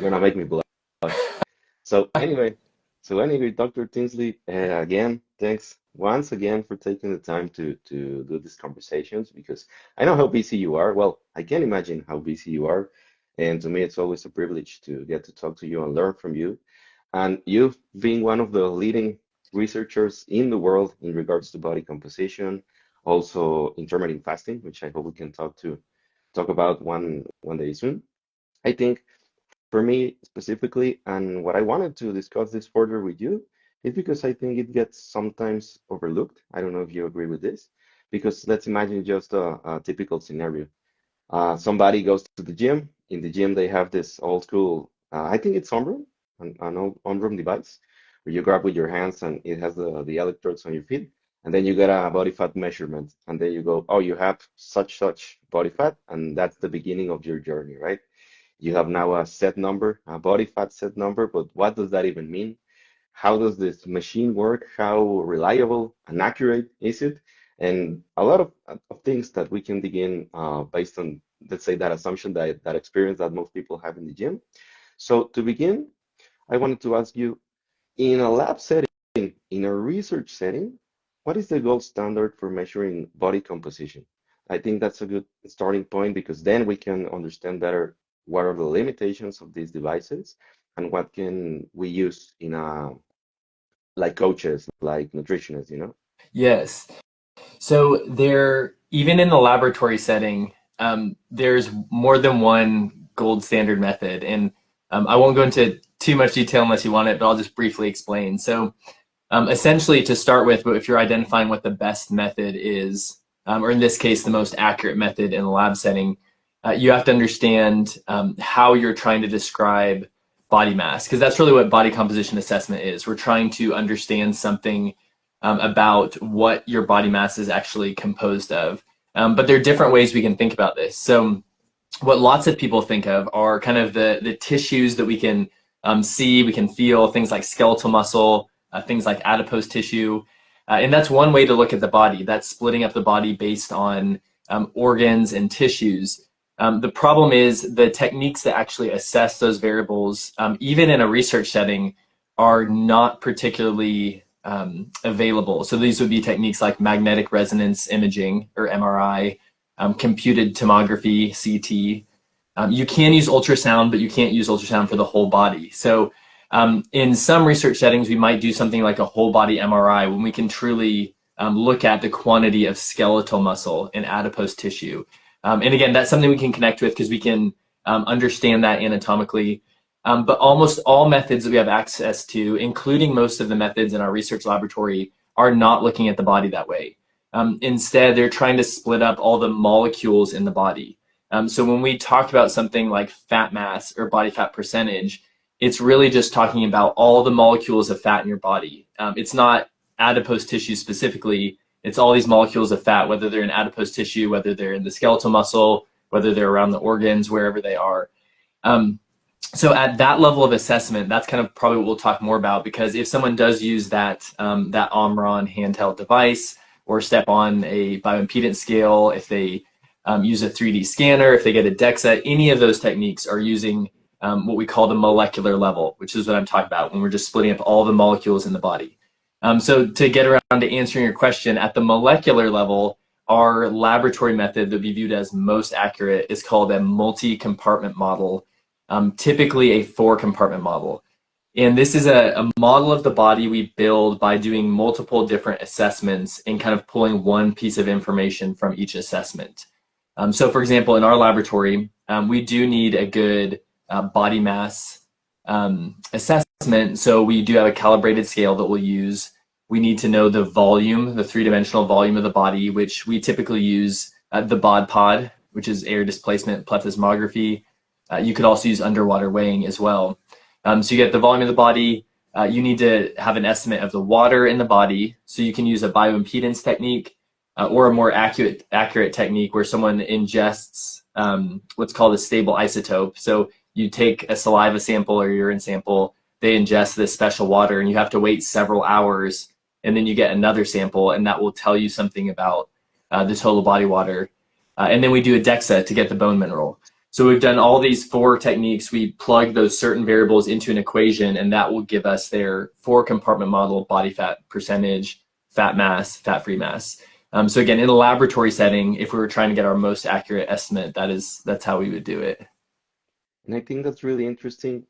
You're gonna make me blush. So anyway, Dr. Tinsley, again, thanks once again for taking the time to do these conversations because I know how busy you are. Well, I can imagine how busy you are, and to me, it's always a privilege to get to talk to you and learn from you. And you've been one of the leading researchers in the world in regards to body composition, also intermittent fasting, which I hope we can talk about one day soon. I think for me specifically, and what I wanted to discuss this further with you is because I think it gets sometimes overlooked. I don't know if you agree with this, because let's imagine just a typical scenario. Somebody goes to the gym. In the gym, they have this old school, I think it's on-room, an old on-room device where you grab with your hands and it has the electrodes on your feet. And then you get a body fat measurement. And then you go, oh, you have such body fat. And that's the beginning of your journey, right? You have now a set number, a body fat set number, but what does that even mean? How does this machine work? How reliable and accurate is it? And a lot of things that we can dig in based on, let's say, that assumption, that experience that most people have in the gym. So to begin, I wanted to ask you, in a lab setting, in a research setting, what is the gold standard for measuring body composition? I think that's a good starting point because then we can understand better what are the limitations of these devices and what can we use in a like coaches, like nutritionists, you know? Yes. So there, even in the laboratory setting, there's more than one gold standard method, and I won't go into too much detail unless you want it, but I'll just briefly explain. So essentially, to start with, but if you're identifying what the best method is, or in this case, the most accurate method in the lab setting, you have to understand how you're trying to describe body mass, because that's really what body composition assessment is. We're trying to understand something about what your body mass is actually composed of. But there are different ways we can think about this. So what lots of people think of are kind of the tissues that we can see, we can feel, things like skeletal muscle, things like adipose tissue. And that's one way to look at the body. That's splitting up the body based on organs and tissues. The problem is the techniques that actually assess those variables, even in a research setting, are not particularly available. So these would be techniques like magnetic resonance imaging, or MRI, computed tomography, CT. You can use ultrasound, but you can't use ultrasound for the whole body. So in some research settings, we might do something like a whole body MRI when we can truly look at the quantity of skeletal muscle and adipose tissue. And again, that's something we can connect with because we can understand that anatomically. But almost all methods that we have access to, including most of the methods in our research laboratory, are not looking at the body that way. Instead, they're trying to split up all the molecules in the body. So when we talk about something like fat mass or body fat percentage, it's really just talking about all the molecules of fat in your body. It's not adipose tissue specifically. It's all these molecules of fat, whether they're in adipose tissue, whether they're in the skeletal muscle, whether they're around the organs, wherever they are. So at that level of assessment, that's kind of probably what we'll talk more about, because if someone does use that Omron handheld device or step on a bioimpedance scale, if they use a 3D scanner, if they get a DEXA, any of those techniques are using what we call the molecular level, which is what I'm talking about when we're just splitting up all the molecules in the body. So to get around to answering your question, at the molecular level, our laboratory method that would be viewed as most accurate is called a multi-compartment model, typically a 4-compartment model. And this is a model of the body we build by doing multiple different assessments and kind of pulling one piece of information from each assessment. So for example, in our laboratory, we do need a good body mass assessment. So we do have a calibrated scale that we'll use. We need to know the volume, the 3-dimensional volume of the body, which we typically use the BOD-POD, which is air displacement plethysmography. You could also use underwater weighing as well. So you get the volume of the body. You need to have an estimate of the water in the body. So you can use a bioimpedance technique or a more accurate technique where someone ingests what's called a stable isotope. So you take a saliva sample or urine sample, they ingest this special water, and you have to wait several hours, and then you get another sample, and that will tell you something about the total body water. And then we do a DEXA to get the bone mineral. So we've done all these four techniques. We plug those certain variables into an equation, and that will give us their four compartment model: body fat percentage, fat mass, fat-free mass. So again, in a laboratory setting, if we were trying to get our most accurate estimate, that's how we would do it. And I think that's really interesting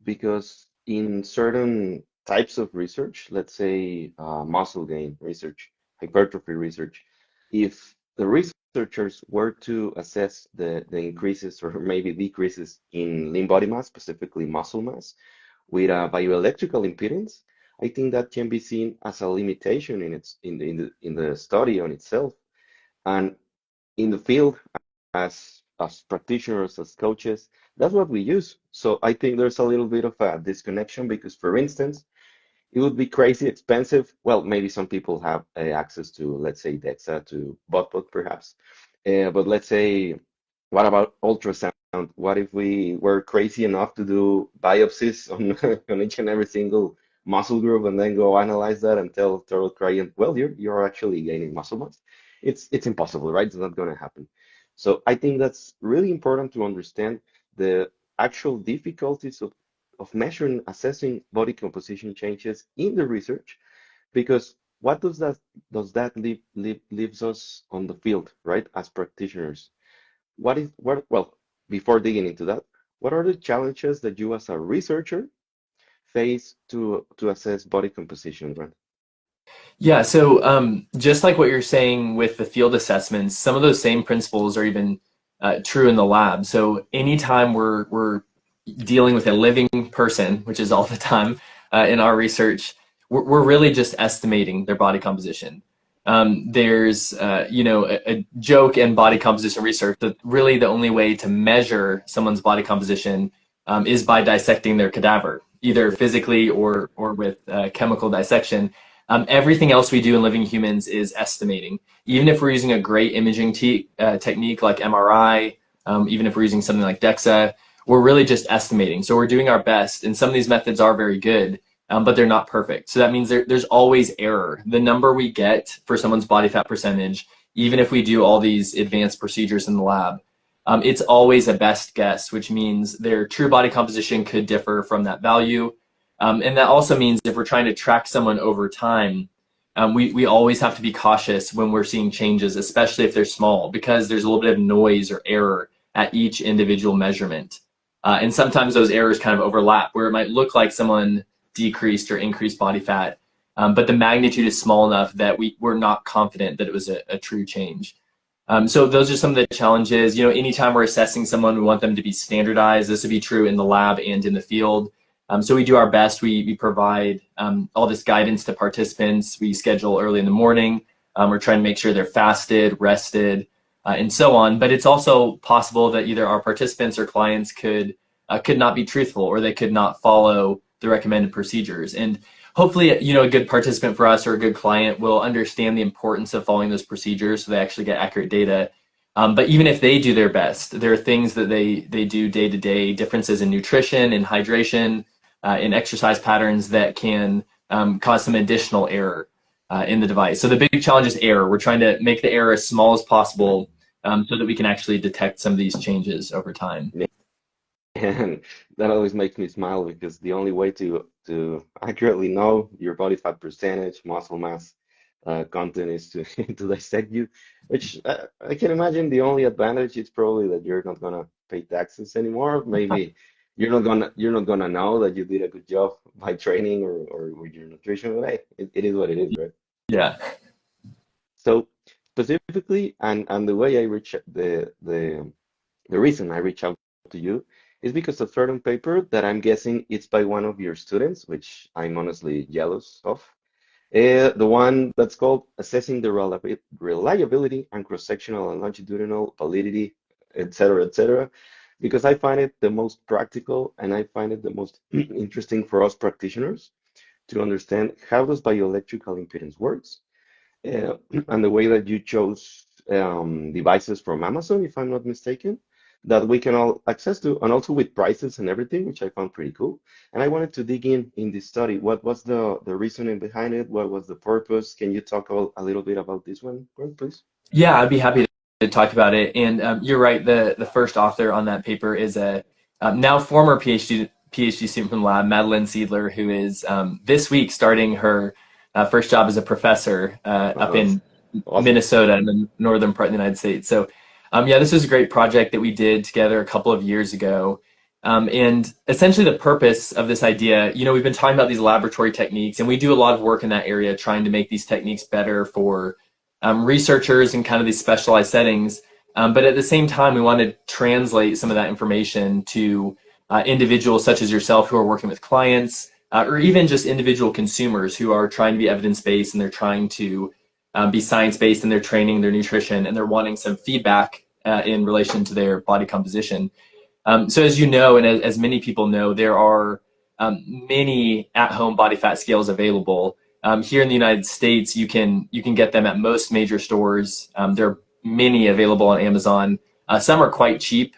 because in certain types of research, let's say muscle gain research, hypertrophy research, if the researchers were to assess the increases or maybe decreases in lean body mass, specifically muscle mass, with a bioelectrical impedance, I think that can be seen as a limitation in the study on itself. And in the field, as practitioners, as coaches, that's what we use. So I think there's a little bit of a disconnection because, for instance, it would be crazy expensive. Well, maybe some people have access to, let's say, DEXA, to BotBot perhaps. But let's say, what about ultrasound? What if we were crazy enough to do biopsies on, on each and every single muscle group and then go analyze that and tell the client, well, you're actually gaining muscle mass? It's impossible, right? It's not going to happen. So I think that's really important to understand the actual difficulties of measuring, assessing body composition changes in the research, because what does that leaves us on the field, right? As practitioners, well, before digging into that, what are the challenges that you as a researcher face to assess body composition, Grant? Yeah, so just like what you're saying with the field assessments, some of those same principles are even true in the lab. So anytime we're dealing with a living person, which is all the time in our research, we're really just estimating their body composition. There's a joke in body composition research that really the only way to measure someone's body composition is by dissecting their cadaver, either physically or with chemical dissection. Everything else we do in living humans is estimating. Even if we're using a great imaging technique like MRI, even if we're using something like DEXA, we're really just estimating. So we're doing our best, and some of these methods are very good, but they're not perfect. So that means there's always error. The number we get for someone's body fat percentage, even if we do all these advanced procedures in the lab, it's always a best guess, which means their true body composition could differ from that value. And that also means if we're trying to track someone over time, we always have to be cautious when we're seeing changes, especially if they're small, because there's a little bit of noise or error at each individual measurement. And sometimes those errors kind of overlap, where it might look like someone decreased or increased body fat, but the magnitude is small enough that we're not confident that it was a true change. So those are some of the challenges. Anytime we're assessing someone, we want them to be standardized. This would be true in the lab and in the field. So we do our best. We provide all this guidance to participants. We schedule early in the morning. We're trying to make sure they're fasted, rested, and so on. But it's also possible that either our participants or clients could not be truthful, or they could not follow the recommended procedures. And hopefully, a good participant for us or a good client will understand the importance of following those procedures so they actually get accurate data. But even if they do their best, there are things that they do day to day, differences in nutrition, in hydration, in exercise patterns that can cause some additional error in the device. So the big challenge is error. We're trying to make the error as small as possible so that we can actually detect some of these changes over time. And that always makes me smile because the only way to accurately know your body fat percentage, muscle mass content is to to dissect you, which I can imagine the only advantage is probably that you're not gonna pay taxes anymore. Maybe you're not gonna know that you did a good job by training or with your nutrition. But hey, it is what it is, right? Yeah. So specifically, and the way I reach the reason I reach out to you is because a certain paper that I'm guessing it's by one of your students, which I'm honestly jealous of. The one that's called Assessing the Reliability and Cross-Sectional and Longitudinal Validity, et cetera, because I find it the most practical and I find it the most interesting for us practitioners to understand how does bioelectrical impedance works, uh, and the way that you chose devices from Amazon, if I'm not mistaken, that we can all access to, and also with prices and everything, which I found pretty cool. And I wanted to dig in this study. What was the reasoning behind it? What was the purpose? Can you talk a little bit about this one, Gwen, please? Yeah, I'd be happy talk about it. And you're right. The first author on that paper is a now former PhD student from the lab, Madeline Seidler, who is this week starting her first job as a professor up That's in awesome. Minnesota, in the northern part of the United States. So, yeah, this was a great project that we did together a couple of years ago. And essentially, the purpose of this idea, we've been talking about these laboratory techniques, and we do a lot of work in that area trying to make these techniques better for researchers in kind of these specialized settings. But at the same time, we want to translate some of that information to individuals such as yourself who are working with clients, or even just individual consumers who are trying to be evidence-based and they're trying to be science-based in their training, their nutrition, and they're wanting some feedback in relation to their body composition. So as you know, and as many people know, there are many at-home body fat scales available. Here in the United States, you can get them at most major stores. There are many available on Amazon. Some are quite cheap,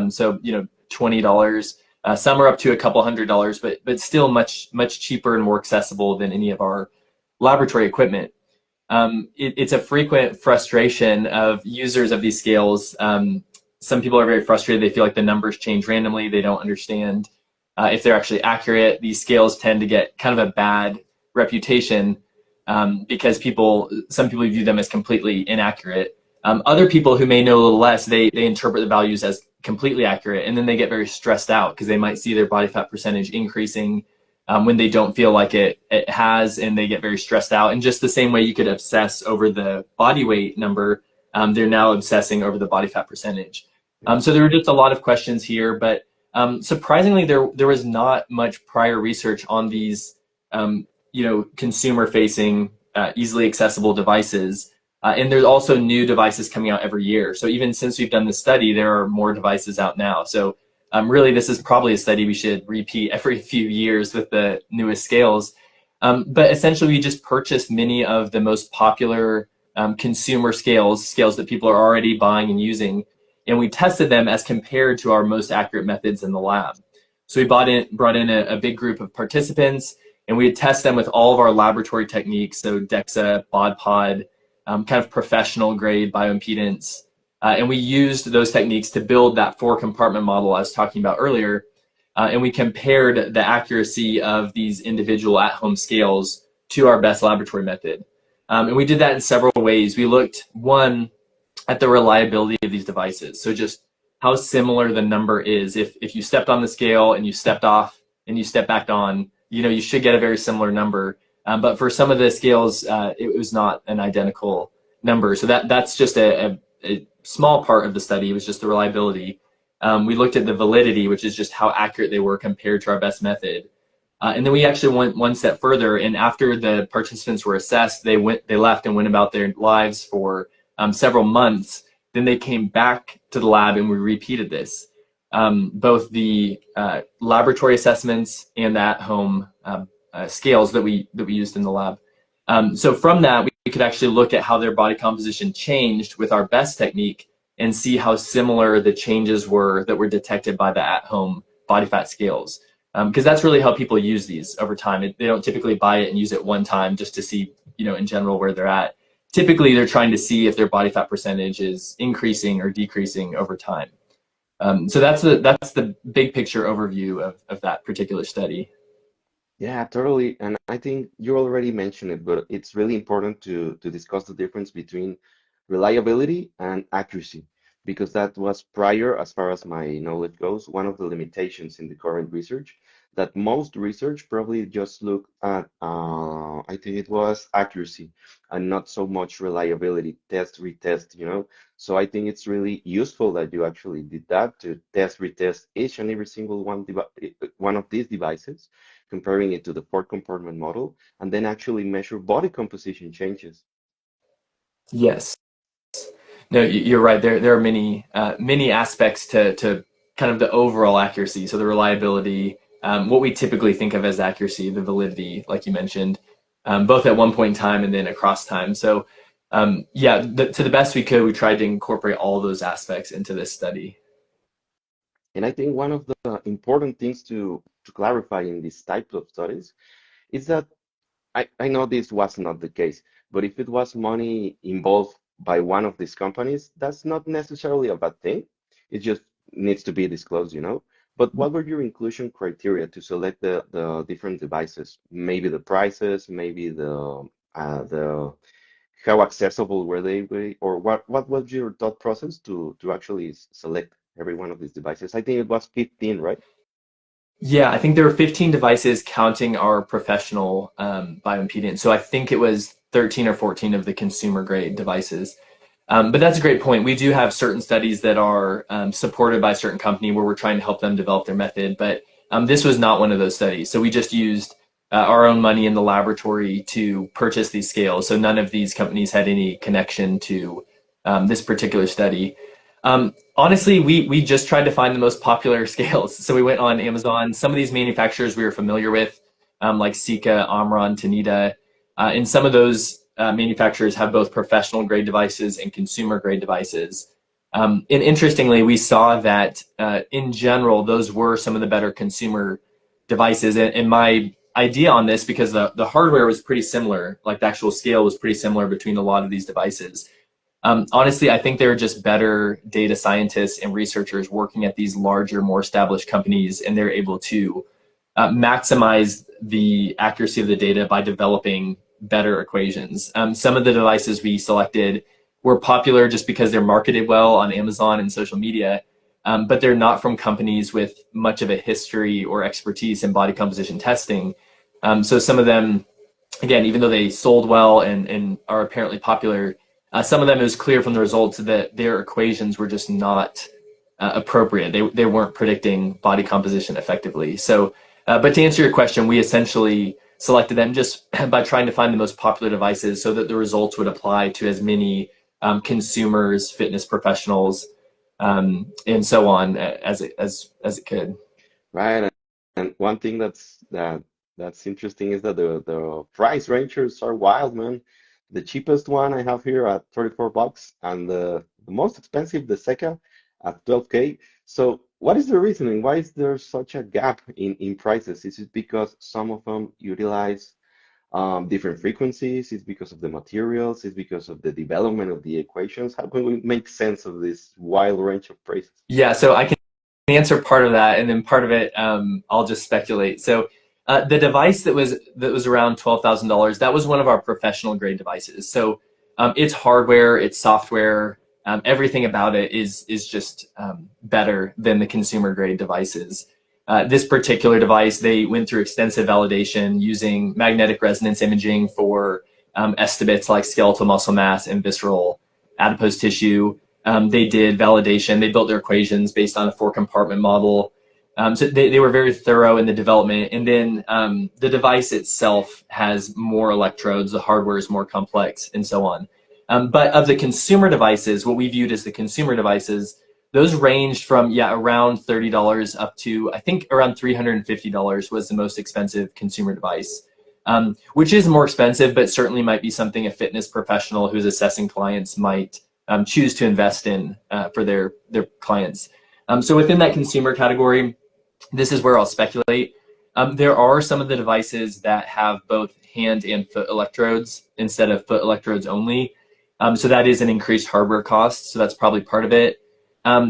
so $20. Some are up to a couple $100, but still much cheaper and more accessible than any of our laboratory equipment. It's a frequent frustration of users of these scales. Some people are very frustrated. They feel like the numbers change randomly. They don't understand if they're actually accurate. These scales tend to get kind of a bad reputation because some people view them as completely inaccurate. Other people who may know a little less, they interpret the values as completely accurate, and then they get very stressed out because they might see their body fat percentage increasing when they don't feel like it has, and they get very stressed out. And just the same way you could obsess over the body weight number, they're now obsessing over the body fat percentage. Yeah. So there were just a lot of questions here, but surprisingly, there was not much prior research on these, consumer-facing, easily accessible devices. And there's also new devices coming out every year. So even since we've done this study, there are more devices out now. So really, this is probably a study we should repeat every few years with the newest scales. But essentially, we just purchased many of the most popular consumer scales that people are already buying and using, and we tested them as compared to our most accurate methods in the lab. So we brought in a big group of participants, and we would test them with all of our laboratory techniques, so DEXA, BOD-POD, kind of professional grade bioimpedance. And we used those techniques to build that 4-compartment model I was talking about earlier. And we compared the accuracy of these individual at-home scales to our best laboratory method. And we did that in several ways. We looked, one, at the reliability of these devices. So just how similar the number is. If you stepped on the scale and you stepped off and you stepped back on, you should get a very similar number. But for some of the scales, it was not an identical number. So that's just a small part of the study. It was just the reliability. We looked at the validity, which is just how accurate they were compared to our best method. And then we actually went one step further. And after the participants were assessed, they left and went about their lives for several months. Then they came back to the lab and we repeated this. Both the laboratory assessments and the at-home scales that we used in the lab. So from that, we could actually look at how their body composition changed with our best technique and see how similar the changes were that were detected by the at-home body fat scales. Because that's really how people use these over time. They don't typically buy it and use it one time just to see, in general where they're at. Typically, they're trying to see if their body fat percentage is increasing or decreasing over time. So that's the big picture overview of that particular study. Yeah, totally. And I think you already mentioned it, but it's really important to discuss the difference between reliability and accuracy, because that was prior, as far as my knowledge goes, one of the limitations in the current research, that most research probably just look at, I think it was accuracy and not so much reliability, test, retest. So I think it's really useful that you actually did that to test, retest each and every single one of these devices, comparing it to the 4-compartment model, and then actually measure body composition changes. Yes. No, you're right. There are many aspects to kind of the overall accuracy. So the reliability, what we typically think of as accuracy, the validity, like you mentioned, both at one point in time and then across time. So yeah, to the best we could, we tried to incorporate all those aspects into this study. And I think one of the important things to clarify in these types of studies is that I know this was not the case, but if it was money involved by one of these companies, that's not necessarily a bad thing. It just needs to be disclosed, you know. But what were your inclusion criteria to select the different devices? Maybe the prices, maybe the how accessible were they, or what was your thought process to actually select every one of these devices? I think it was 15, right? Yeah, I think there were 15 devices counting our professional bioimpedance. So I think it was 13 or 14 of the consumer grade devices. But that's a great point. We do have certain studies that are supported by a certain company where we're trying to help them develop their method. But this was not one of those studies. So we just used our own money in the laboratory to purchase these scales. So none of these companies had any connection to this particular study. Honestly, we just tried to find the most popular scales. So we went on Amazon. Some of these manufacturers we were familiar with, like Sika, Omron, Tanita, and some of those manufacturers have both professional grade devices and consumer grade devices. And interestingly, we saw that in general, those were some of the better consumer devices. And my idea on this, because the hardware was pretty similar, like the actual scale was pretty similar between a lot of these devices. Honestly, I think there are just better data scientists and researchers working at these larger, more established companies, and they're able to maximize the accuracy of the data by developing better equations. Some of the devices we selected were popular just because they're marketed well on Amazon and social media, but they're not from companies with much of a history or expertise in body composition testing. So some of them, again, even though they sold well and are apparently popular, some of them, it was clear from the results that their equations were just not appropriate. They weren't predicting body composition effectively. So, but to answer your question, we essentially selected them just by trying to find the most popular devices so that the results would apply to as many consumers, fitness professionals, and so on as it could. Right. And one thing that's interesting is that the price ranges are wild, man. The cheapest one I have here at 34 bucks, and the most expensive, the Seca, at 12K. So what is the reasoning? Why is there such a gap in prices? Is it because some of them utilize different frequencies? Is it because of the materials? Is it because of the development of the equations? How can we make sense of this wild range of prices? Yeah, so I can answer part of that, and then part of it I'll just speculate. So the device that was around $12,000, that was one of our professional grade devices. So it's hardware, it's software, everything about it is just better than the consumer grade devices. This particular device, they went through extensive validation using magnetic resonance imaging for estimates like skeletal muscle mass and visceral adipose tissue. They did validation. They built their equations based on a four compartment model. So they were very thorough in the development. And then the device itself has more electrodes. The hardware is more complex and so on. But of the consumer devices, what we viewed as the consumer devices, those ranged from, yeah, around $30 up to, I think, around $350 was the most expensive consumer device, which is more expensive, but certainly might be something a fitness professional who's assessing clients might choose to invest in for their clients. So within that consumer category, this is where I'll speculate. There are some of the devices that have both hand and foot electrodes instead of foot electrodes only. So that is an increased hardware cost. So that's probably part of it.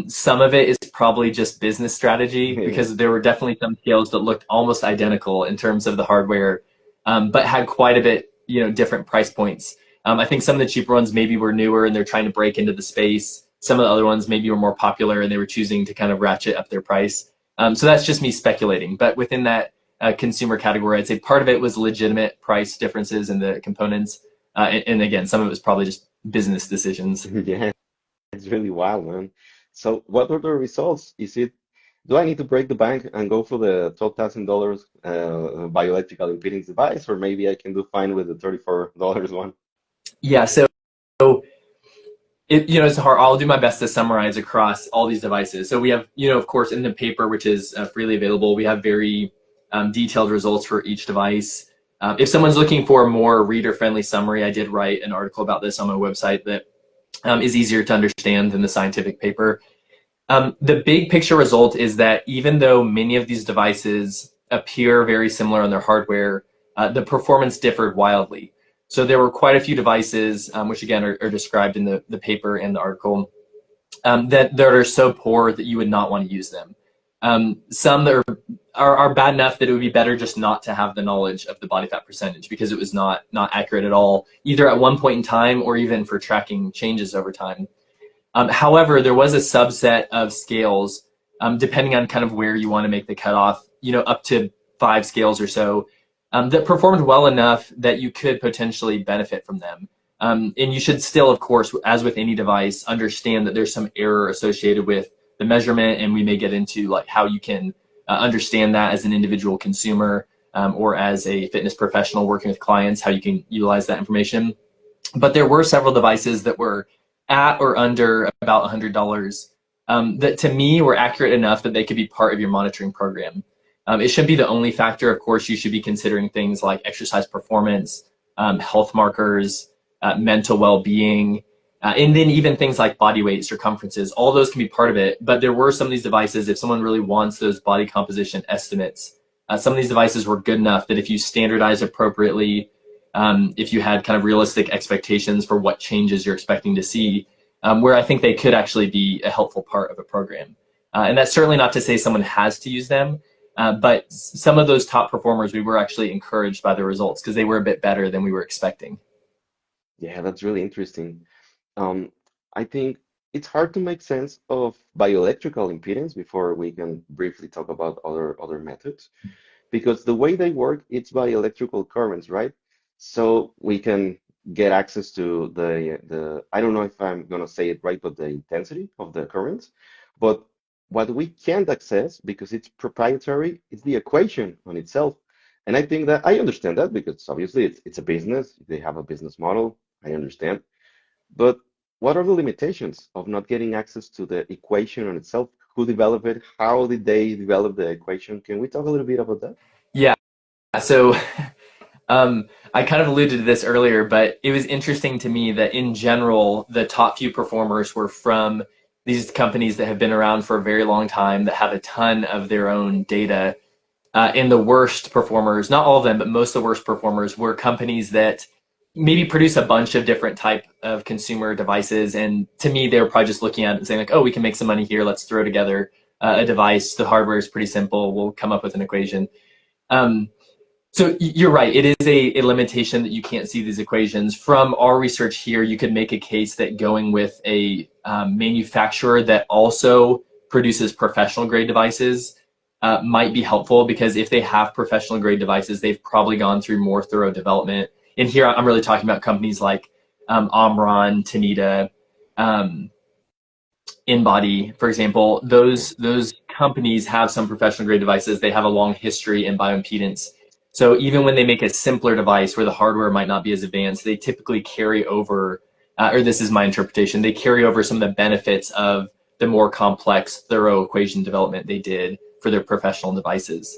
Some of it is probably just business strategy, because there were definitely some scales that looked almost identical in terms of the hardware, but had quite a bit, different price points. I think some of the cheaper ones maybe were newer and they're trying to break into the space. Some of the other ones maybe were more popular and they were choosing to kind of ratchet up their price. So that's just me speculating. But within that consumer category, I'd say part of it was legitimate price differences in the components. And again, some of it was probably just business decisions. Yeah, it's really wild, man. So what are the results? Do I need to break the bank and go for the $12,000 bioelectrical impedance device, or maybe I can do fine with the $34 one? Yeah, so it's hard. I'll do my best to summarize across all these devices. So we have, of course, in the paper, which is freely available, we have very detailed results for each device. If someone's looking for a more reader-friendly summary, I did write an article about this on my website that is easier to understand than the scientific paper. The big picture result is that even though many of these devices appear very similar on their hardware, the performance differed wildly. So there were quite a few devices, which again are described in the paper and the article, that are so poor that you would not want to use them. Some that are bad enough that it would be better just not to have the knowledge of the body fat percentage because it was not accurate at all, either at one point in time or even for tracking changes over time. However, there was a subset of scales, depending on kind of where you want to make the cutoff, up to 5 scales or so, that performed well enough that you could potentially benefit from them. And you should still, of course, as with any device, understand that there's some error associated with the measurement, and we may get into like how you can understand that as an individual consumer, or as a fitness professional working with clients, how you can utilize that information. But there were several devices that were at or under about $100, that to me were accurate enough that they could be part of your monitoring program. It shouldn't be the only factor. Of course, you should be considering things like exercise performance, health markers, mental well-being, and then even things like body weight, circumferences. All those can be part of it. But there were some of these devices, if someone really wants those body composition estimates, some of these devices were good enough that if you standardize appropriately, if you had kind of realistic expectations for what changes you're expecting to see, where I think they could actually be a helpful part of a program. And that's certainly not to say someone has to use them, but some of those top performers, we were actually encouraged by the results because they were a bit better than we were expecting. Yeah, that's really interesting. Um, I think it's hard to make sense of bioelectrical impedance before we can briefly talk about other methods, because the way they work, it's by electrical currents, right? So we can get access to the I don't know if I'm gonna say it right, but the intensity of the currents. But what we can't access because it's proprietary is the equation on itself. And I think that I understand that because obviously it's a business, they have a business model, I understand. But what are the limitations of not getting access to the equation on itself? Who developed it? How did they develop the equation? Can we talk a little bit about that? Yeah. So I kind of alluded to this earlier, but it was interesting to me that in general, the top few performers were from these companies that have been around for a very long time, that have a ton of their own data. And the worst performers, not all of them, but most of the worst performers were companies that maybe produce a bunch of different type of consumer devices. And to me, they were probably just looking at it and saying like, oh, we can make some money here. Let's throw together a device. The hardware is pretty simple. We'll come up with an equation. Um, so you're right. It is a limitation that you can't see these equations. From our research here, you could make a case that going with a manufacturer that also produces professional grade devices might be helpful, because if they have professional grade devices, they've probably gone through more thorough development. And here I'm really talking about companies like Omron, Tanita, um, InBody, for example. Those companies have some professional grade devices. They have a long history in bioimpedance. So even when they make a simpler device where the hardware might not be as advanced, they typically carry over, or this is my interpretation, they carry over some of the benefits of the more complex, thorough equation development they did for their professional devices.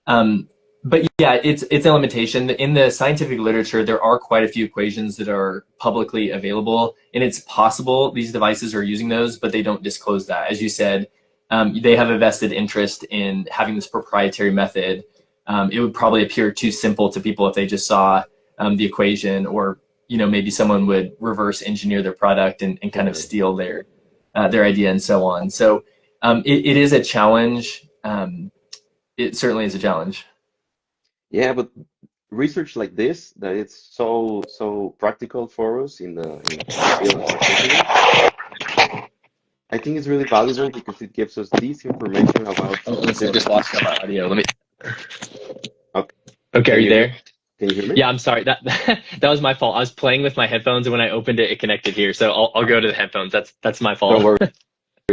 Um, but yeah, it's a limitation. In the scientific literature, there are quite a few equations that are publicly available, and it's possible these devices are using those, but they don't disclose that. As you said, they have a vested interest in having this proprietary method. It would probably appear too simple to people if they just saw the equation, or maybe someone would reverse engineer their product and kind of Right. steal their idea and so on. So it is a challenge. It certainly is a challenge. Yeah, but research like this, that it's so practical for us in the field of practitioners, I think it's really valuable because it gives us this information about Oh, listen, I the. just lost my audio. Let me. Okay, Okay, are can you you hear? there? Can you hear me? Yeah, I'm sorry. That that was my fault. I was playing with my headphones, and when I opened it, it connected here. So I'll go to the headphones. That's my Don't fault. worry,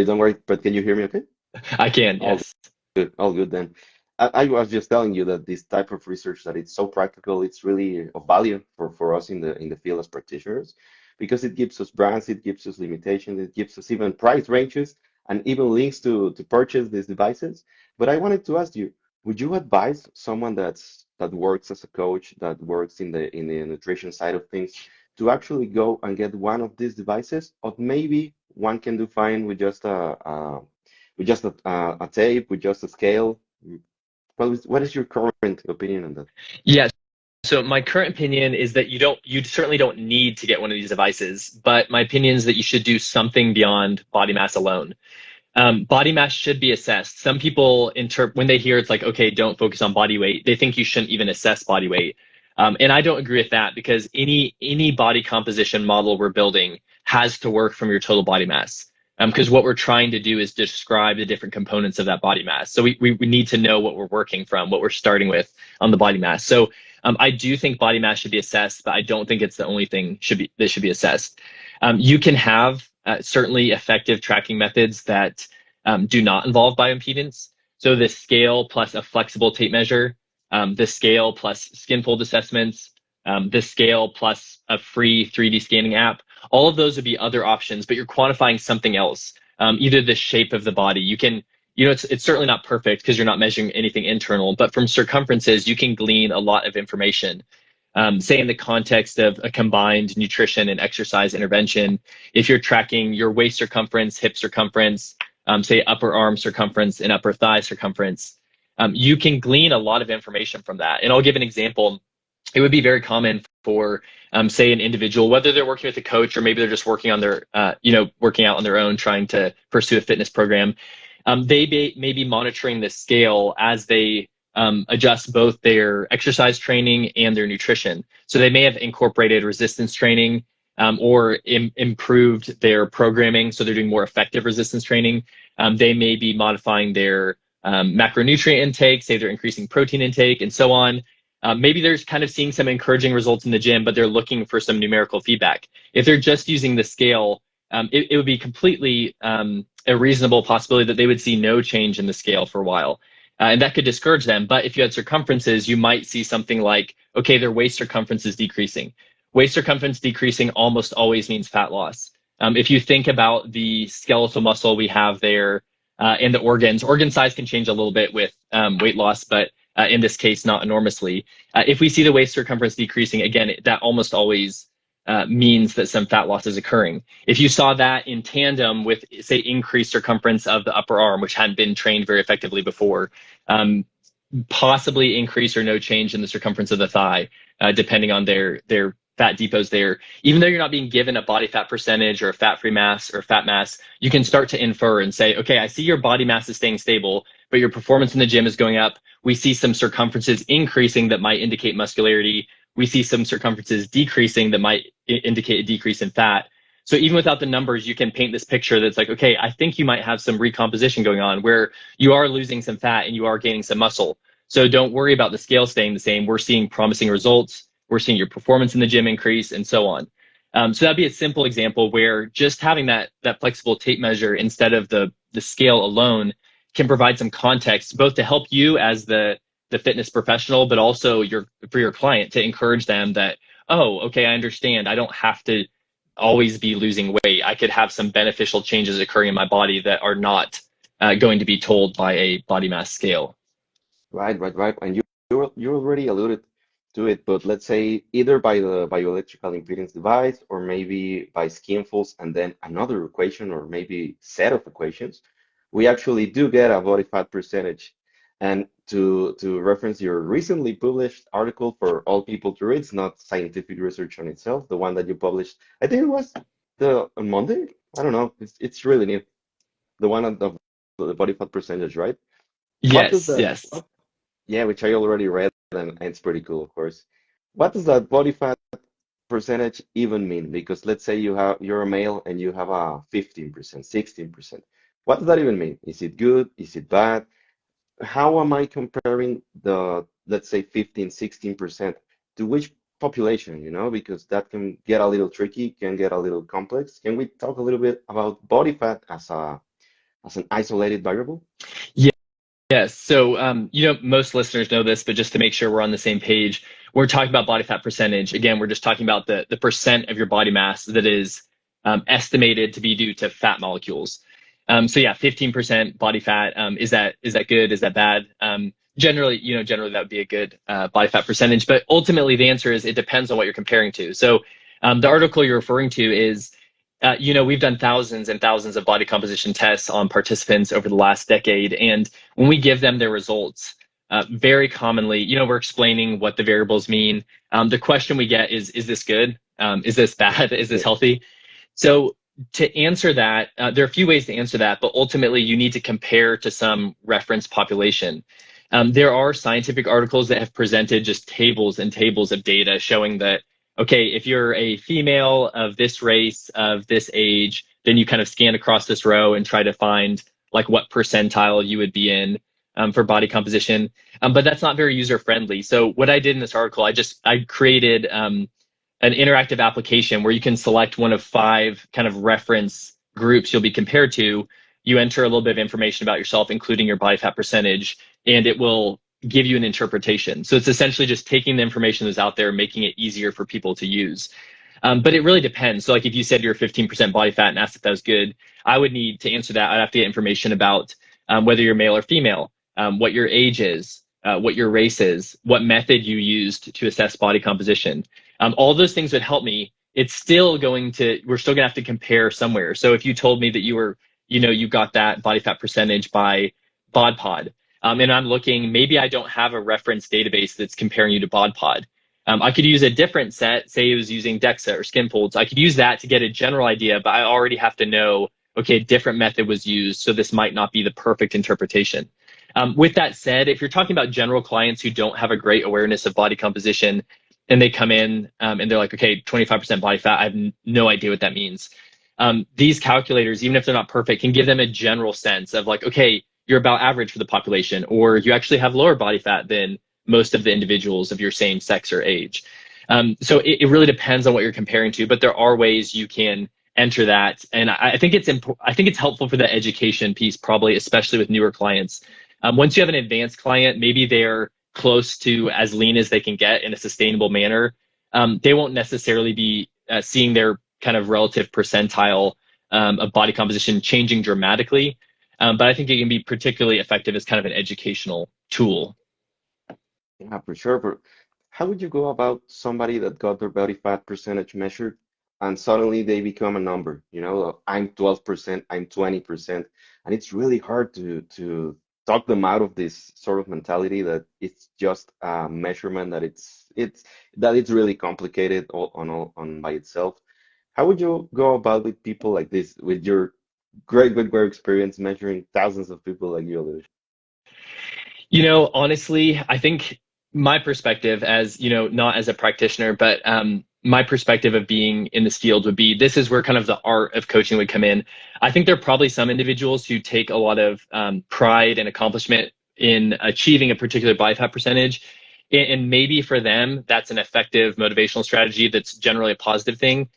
don't worry. But can you hear me? Okay. I can. All Yes. good, all good then. I was just telling you that this type of research that it's so practical, it's really of value for us in the field as practitioners, because it gives us brands, it gives us limitations, it gives us even price ranges and even links to purchase these devices. But I wanted to ask you, would you advise someone that works as a coach, that works in the nutrition side of things, to actually go and get one of these devices, or maybe one can do fine with just a tape, with just a scale? What is your current opinion on that? Yes. So my current opinion is that you certainly don't need to get one of these devices, but my opinion is that you should do something beyond body mass alone. Body mass should be assessed. Some people when they hear it's like, okay, don't focus on body weight, they think you shouldn't even assess body weight. And I don't agree with that because any body composition model we're building has to work from your total body mass. Because what we're trying to do is describe the different components of that body mass. So we need to know what we're working from, what we're starting with on the body mass. So I do think body mass should be assessed, but I don't think it's the only thing that should be assessed. You can have certainly effective tracking methods that do not involve bioimpedance. So the scale plus a flexible tape measure, the scale plus skin fold assessments, the scale plus a free 3D scanning app. All of those would be other options, but you're quantifying something else, either the shape of the body. You can, it's certainly not perfect because you're not measuring anything internal, but from circumferences, you can glean a lot of information. Say in the context of a combined nutrition and exercise intervention, if you're tracking your waist circumference, hip circumference, say upper arm circumference and upper thigh circumference, you can glean a lot of information from that. And I'll give an example. It would be very common for, say, an individual, whether they're working with a coach or maybe they're just working on their, working out on their own, trying to pursue a fitness program. They may be monitoring the scale as they adjust both their exercise training and their nutrition. So they may have incorporated resistance training or improved their programming, so they're doing more effective resistance training. They may be modifying their macronutrient intake, say they're increasing protein intake and so on. Maybe they're kind of seeing some encouraging results in the gym, but they're looking for some numerical feedback. If they're just using the scale, it would be completely a reasonable possibility that they would see no change in the scale for a while. And that could discourage them. But if you had circumferences, you might see something like, okay, their waist circumference is decreasing. Waist circumference decreasing almost always means fat loss. If you think about the skeletal muscle we have there and the organ size can change a little bit with weight loss, but in this case, not enormously. If we see the waist circumference decreasing, again, that almost always means that some fat loss is occurring. If you saw that in tandem with, say, increased circumference of the upper arm, which hadn't been trained very effectively before, possibly increase or no change in the circumference of the thigh, depending on their fat depots there. Even though you're not being given a body fat percentage or a fat-free mass or fat mass, you can start to infer and say, okay, I see your body mass is staying stable, but your performance in the gym is going up. We see some circumferences increasing that might indicate muscularity. We see some circumferences decreasing that might indicate a decrease in fat. So even without the numbers, you can paint this picture that's like, okay, I think you might have some recomposition going on where you are losing some fat and you are gaining some muscle. So don't worry about the scale staying the same. We're seeing promising results. We're seeing your performance in the gym increase and so on. So that'd be a simple example where just having that flexible tape measure instead of the scale alone can provide some context, both to help you as the fitness professional, but also for your client to encourage them that, oh, okay, I understand. I don't have to always be losing weight. I could have some beneficial changes occurring in my body that are not going to be told by a body mass scale. Right. And you already alluded to it, but let's say either by the bioelectrical impedance device or maybe by skin folds and then another equation or maybe set of equations, we actually do get a body fat percentage. And to reference your recently published article for all people to read, it's not scientific research on itself, the one that you published, I think it was on Monday. I don't know. It's really new. The one on the body fat percentage, right? What does Yes, that? yes. Yeah, which I already read, and it's pretty cool, of course. What does that body fat percentage even mean? Because let's say you're a male and you have a 15%, 16%. What does that even mean? Is it good? Is it bad? How am I comparing the, let's say, 15, 16% to which population, Because that can get a little tricky, can get a little complex. Can we talk a little bit about body fat as an isolated variable? Yes. So, most listeners know this, but just to make sure we're on the same page, we're talking about body fat percentage. Again, we're just talking about the percent of your body mass that is estimated to be due to fat molecules. So yeah, 15% body fat. Is that good? Is that bad? Generally that would be a good body fat percentage. But ultimately, the answer is it depends on what you're comparing to. So, the article you're referring to is we've done thousands and thousands of body composition tests on participants over the last decade. And when we give them their results, very commonly, we're explaining what the variables mean. The question we get is this good? Is this bad? Is this Yeah. healthy? So to answer that, there are a few ways to answer that, but ultimately you need to compare to some reference population. There are scientific articles that have presented just tables and tables of data showing that, okay, if you're a female of this race, of this age, then you kind of scan across this row and try to find like what percentile you would be in for body composition. But that's not very user friendly. So what I did in this article, I created an interactive application where you can select one of 5 kind of reference groups you'll be compared to. You enter a little bit of information about yourself, including your body fat percentage, and it will give you an interpretation. So it's essentially just taking the information that's out there, making it easier for people to use. But it really depends. So like if you said you're 15% body fat and asked if that was good, I would need to answer that. I'd have to get information about whether you're male or female, what your age is, what your race is, what method you used to assess body composition. All those things would help me. We're still going to have to compare somewhere. So if you told me that you got that body fat percentage by BodPod, and I'm looking, maybe I don't have a reference database that's comparing you to BodPod. I could use a different set, say it was using DEXA or skin folds. I could use that to get a general idea, but I already have to know, okay, a different method was used, so this might not be the perfect interpretation. With that said, if you're talking about general clients who don't have a great awareness of body composition and they come in and they're like, okay, 25% body fat, I have no idea what that means. These calculators, even if they're not perfect, can give them a general sense of like, okay, you're about average for the population, or you actually have lower body fat than most of the individuals of your same sex or age. So it really depends on what you're comparing to, but there are ways you can enter that. And I think I think it's helpful for the education piece, probably, especially with newer clients. Once you have an advanced client, maybe they're close to as lean as they can get in a sustainable manner. They won't necessarily be seeing their kind of relative percentile of body composition changing dramatically. But I think it can be particularly effective as kind of an educational tool. Yeah, for sure. But how would you go about somebody that got their body fat percentage measured and suddenly they become a number? I'm 12%, I'm 20%, and it's really hard to talk them out of this sort of mentality that it's just a measurement that it's really complicated on by itself. How would you go about with people like this, with your great work experience measuring thousands of people like you alluded? Honestly, I think my perspective as, not as a practitioner, but my perspective of being in this field would be this is where kind of the art of coaching would come in. I think there are probably some individuals who take a lot of pride and accomplishment in achieving a particular body fat percentage. And maybe for them, that's an effective motivational strategy that's generally a positive thing.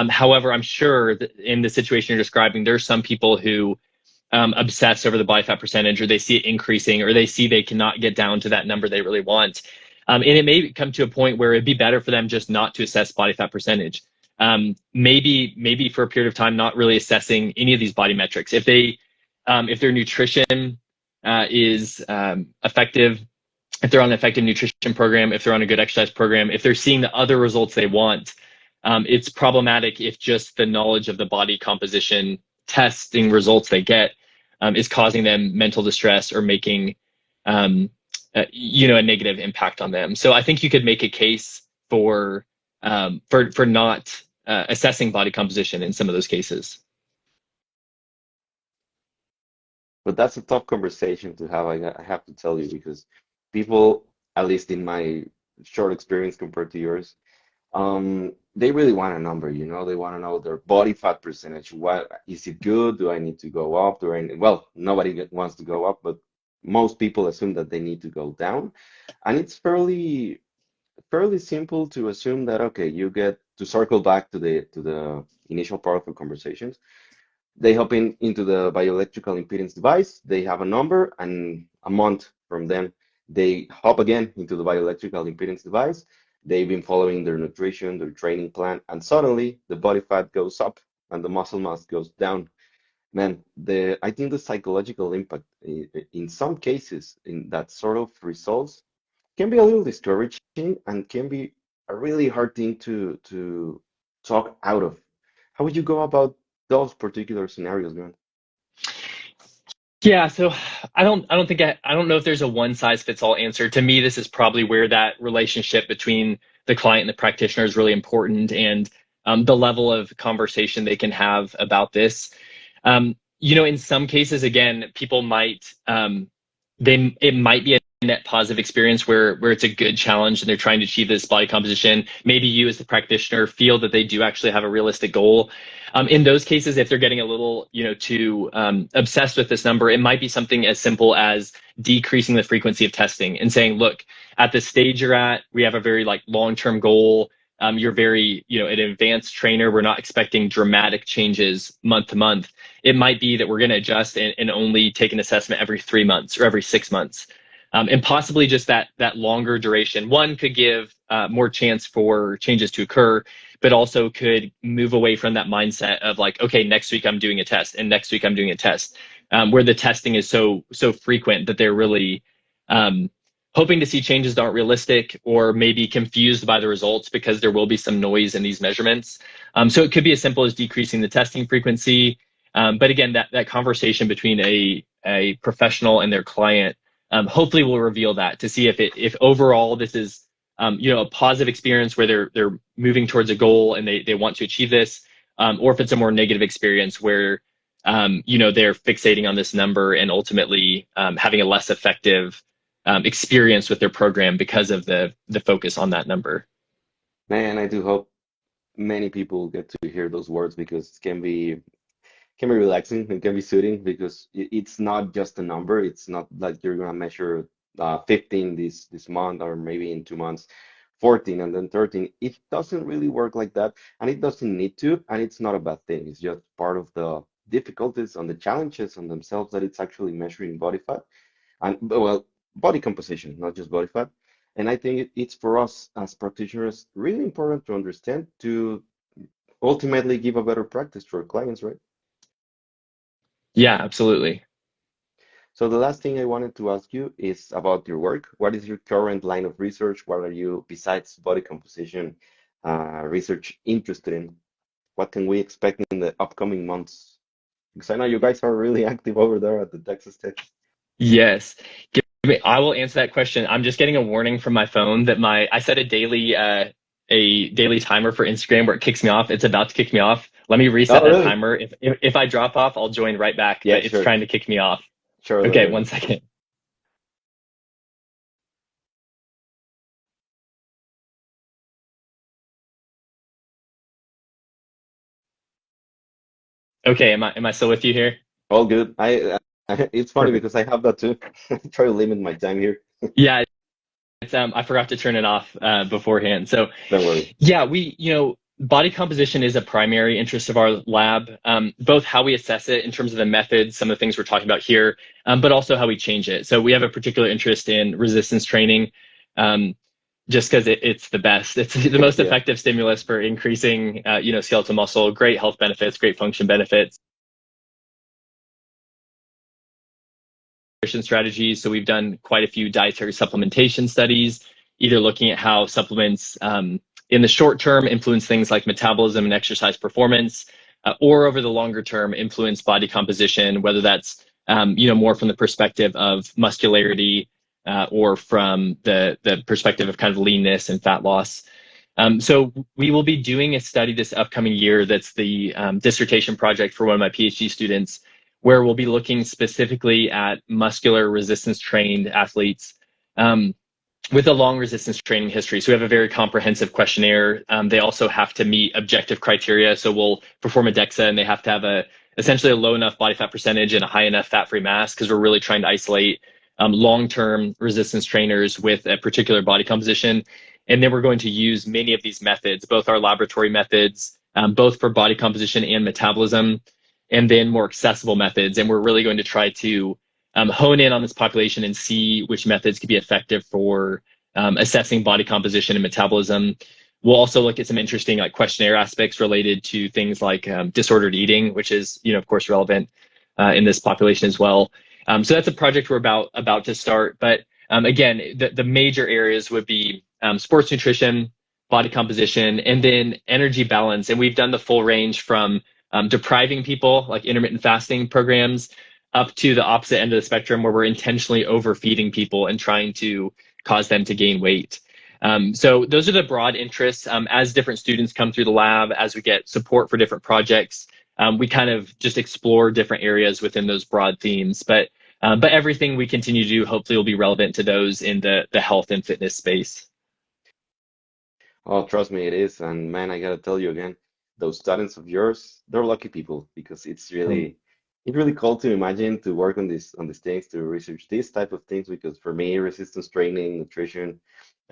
However, I'm sure that in the situation you're describing, there are some people who obsess over the body fat percentage, or they see it increasing, or they see they cannot get down to that number they really want. And it may come to a point where it'd be better for them just not to assess body fat percentage. Maybe for a period of time, not really assessing any of these body metrics. If their nutrition is effective, if they're on an effective nutrition program, if they're on a good exercise program, if they're seeing the other results they want, it's problematic if just the knowledge of the body composition testing results they get is causing them mental distress or making a negative impact on them. So I think you could make a case for not assessing body composition in some of those cases. But that's a tough conversation to have, I have to tell you, because people, at least in my short experience compared to yours, they really want a number, they want to know their body fat percentage. What is it good? Do I need to go up? Well, nobody wants to go up, but most people assume that they need to go down. And it's fairly simple to assume that, okay, you get to circle back to the initial part of the conversation. They hop into the bioelectrical impedance device. They have a number, and a month from then, they hop again into the bioelectrical impedance device. They've been following their nutrition, their training plan, and suddenly the body fat goes up and the muscle mass goes down. Man, I think the psychological impact in some cases in that sort of results can be a little discouraging and can be a really hard thing to talk out of. How would you go about those particular scenarios, Grant? Yeah, so I don't know if there's a one size fits all answer. To me, this is probably where that relationship between the client and the practitioner is really important, and the level of conversation they can have about this. In some cases, again, people might it might be a net positive experience where it's a good challenge and they're trying to achieve this body composition. Maybe you as the practitioner feel that they do actually have a realistic goal. In those cases, if they're getting a little, too obsessed with this number, it might be something as simple as decreasing the frequency of testing and saying, look, at the stage you're at, we have a very like long-term goal. You're very, an advanced trainer. We're not expecting dramatic changes month to month. It might be that we're going to adjust and only take an assessment every 3 months or every 6 months. And possibly just that longer duration. One could give more chance for changes to occur, but also could move away from that mindset of like, okay, next week I'm doing a test, and next week I'm doing a test, where the testing is so frequent that they're really um, hoping to see changes that aren't realistic, or maybe confused by the results because there will be some noise in these measurements. So it could be as simple as decreasing the testing frequency. But again, that conversation between a professional and their client hopefully will reveal that, to see if overall this is a positive experience where they're moving towards a goal and they want to achieve this, or if it's a more negative experience where they're fixating on this number and ultimately having a less effective experience with their program because of the focus on that number. Man, I do hope many people get to hear those words because it can be relaxing. It can be soothing because it's not just a number. It's not like you're gonna measure 15 this month or maybe in 2 months, 14 and then 13. It doesn't really work like that, and it doesn't need to, and it's not a bad thing. It's just part of the difficulties and the challenges on themselves that it's actually measuring body fat and well, body composition, not just body fat. And I think it's for us as practitioners really important to understand to ultimately give a better practice to our clients, right? Yeah, absolutely. So the last thing I wanted to ask you is about your work. What is your current line of research? What are you, besides body composition, research interested in? What can we expect in the upcoming months? Because I know you guys are really active over there at the Texas Tech. Yes. I will answer that question. I'm just getting a warning from my phone that I set a daily timer for Instagram where it kicks me off. It's about to kick me off. Let me reset Oh, that really? timer. If I drop off, I'll join right back, Yeah, but it's sure. trying to kick me off. Sure, Okay, later one then. second. Okay, am I still with you here? All good. It's funny Perfect. because I have that too. Try to limit my time here. Yeah, it's I forgot to turn it off beforehand. So Don't worry. yeah, body composition is a primary interest of our lab, both how we assess it in terms of the methods, some of the things we're talking about here, but also how we change it. So we have a particular interest in resistance training, um, just because it's the best. It's the most Yeah. effective stimulus for increasing, skeletal muscle, great health benefits, great function benefits. Nutrition strategies. So we've done quite a few dietary supplementation studies, either looking at how supplements in the short term influence things like metabolism and exercise performance, or over the longer term influence body composition, whether that's more from the perspective of muscularity, or from the perspective of kind of leanness and fat loss. So we will be doing a study this upcoming year that's the dissertation project for one of my PhD students, where we'll be looking specifically at muscular resistance trained athletes with a long resistance training history. So we have a very comprehensive questionnaire. They also have to meet objective criteria. So we'll perform a DEXA, and they have to have essentially a low enough body fat percentage and a high enough fat free mass, because we're really trying to isolate long-term resistance trainers with a particular body composition. And then we're going to use many of these methods, both our laboratory methods, both for body composition and metabolism, and then more accessible methods. And we're really going to try to hone in on this population and see which methods could be effective for assessing body composition and metabolism. We'll also look at some interesting like questionnaire aspects related to things like disordered eating, which is, of course, relevant in this population as well. So that's a project we're about to start. But again, the major areas would be sports nutrition, body composition, and then energy balance. And we've done the full range from depriving people like intermittent fasting programs, up to the opposite end of the spectrum where we're intentionally overfeeding people and trying to cause them to gain weight. So those are the broad interests. As different students come through the lab, as we get support for different projects, we kind of just explore different areas within those broad themes. But everything we continue to do hopefully will be relevant to those in the health and fitness space. Oh, trust me, it is. And man, I gotta tell you again, those students of yours, they're lucky people because it's really cool to imagine to work on these things, to research these type of things. Because for me, resistance training, nutrition,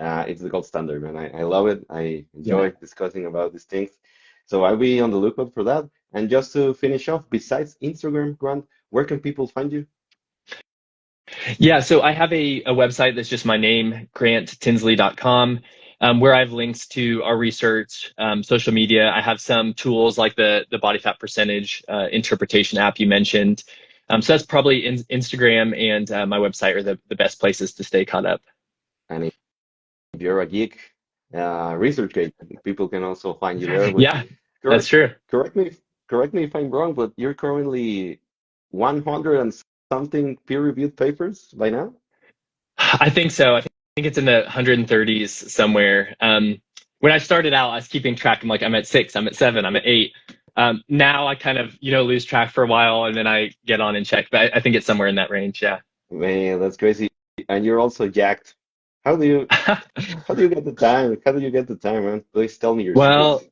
it's the gold standard, man. I love it. I Yeah. enjoy discussing about these things. So I'll be on the lookout for that. And just to finish off, besides Instagram, Grant, where can people find you? Yeah, so I have a website that's just my name, granttinsley.com, where I have links to our research, social media. I have some tools like the body fat percentage interpretation app you mentioned. So that's probably Instagram and my website are the best places to stay caught up. And if you're a geek, research geek, people can also find you there. But Yeah, that's correct, true. correct me, correct me if I'm wrong, but you're currently 100 and something peer-reviewed papers by now? I think so. I think it's in the 130s somewhere. When I started out, I was keeping track. I'm like, I'm at 6, I'm at 7, I'm at 8. Now I kind of, lose track for a while and then I get on and check. But I think it's somewhere in that range. Yeah. Man, that's crazy. And you're also jacked. How do you how do you get the time? How do you get the time, man? Please tell me your secrets. Well,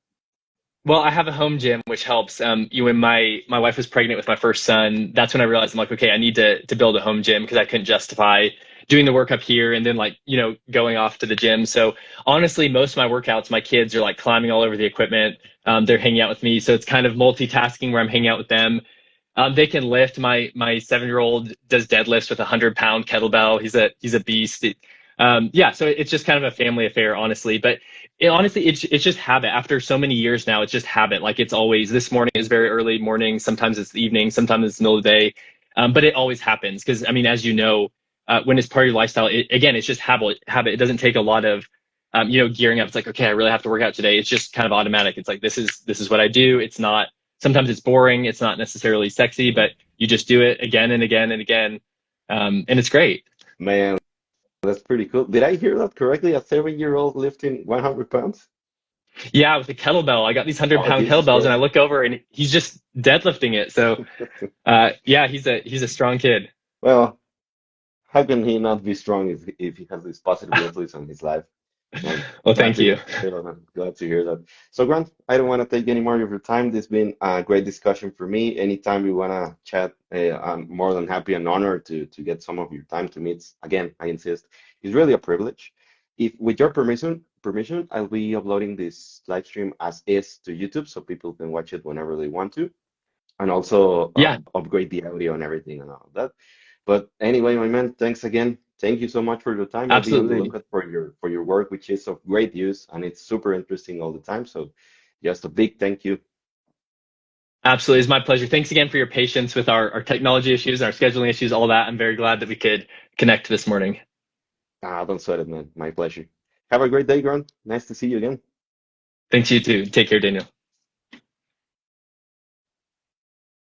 Well, I have a home gym, which helps. When my wife was pregnant with my first son, that's when I realized I'm like, okay, I need to build a home gym because I couldn't justify doing the work up here and then like going off to the gym. So honestly, most of my workouts, my kids are like climbing all over the equipment. They're hanging out with me, so it's kind of multitasking where I'm hanging out with them. They can lift. My 7-year-old does deadlifts with a 100-pound kettlebell. He's a beast. Yeah, so it's just kind of a family affair, honestly. But honestly, it's just habit. After so many years now, it's just habit. Like it's always this morning is very early morning. Sometimes it's the evening. Sometimes it's the middle of the day. But it always happens because I mean, as you know, when it's part of your lifestyle, again, it's just habit. Habit. It doesn't take a lot of gearing up. It's like, okay, I really have to work out today. It's just kind of automatic. It's like this is what I do. It's not. Sometimes it's boring. It's not necessarily sexy, but you just do it again and again and again, and it's great. Man, that's pretty cool. Did I hear that correctly? A 7-year-old lifting 100 pounds? Yeah, with the kettlebell, I got these hundred Oh, pound Jesus kettlebells, and I Christ. look over and he's just deadlifting it. So, yeah, he's a strong kid. Well, how can he not be strong if he has these possibilities in his life? Man, Well, glad thank to you. hear that, man. Glad to hear that. So, Grant, I don't want to take any more of your time. This has been a great discussion for me. Anytime you want to chat, I'm more than happy and honored to get some of your time to meet. Again, I insist, it's really a privilege. If, with your permission, I'll be uploading this live stream as is to YouTube so people can watch it whenever they want to, and also Yeah, upgrade the audio and everything and all of that. But anyway, my man, thanks again. Thank you so much for your time. I'll be on the absolutely, lookout for your work, which is of great use and it's super interesting all the time. So just a big thank you. absolutely. It's my pleasure. Thanks again for your patience with our technology issues, our scheduling issues, all that. I'm very glad that we could connect this morning. Don't sweat it, man. My pleasure. Have a great day, Grant. Nice to see you again. Thanks you too. Take care, Daniel.